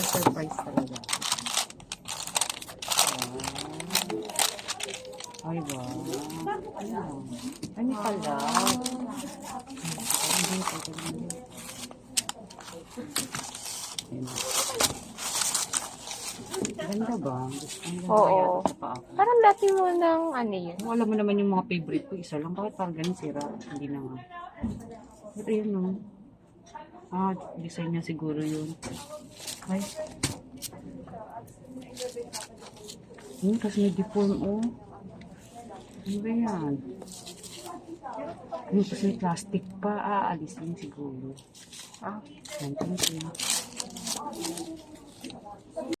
surprise talaga. Ay, wow. Ano pala? Ganda ba? Oo. Parang dati mo ng ano yun. Kung alam mo naman yung mga favorite ko, isa lang. Bakit parang ganun sira? Hindi na nga. Ito yun, no? Ah, design niya siguro yun. Ay. Kasi may deform, oh. Ano ba yan? Kasi may plastic pa. Aalisin siguro. Ah. Thank you.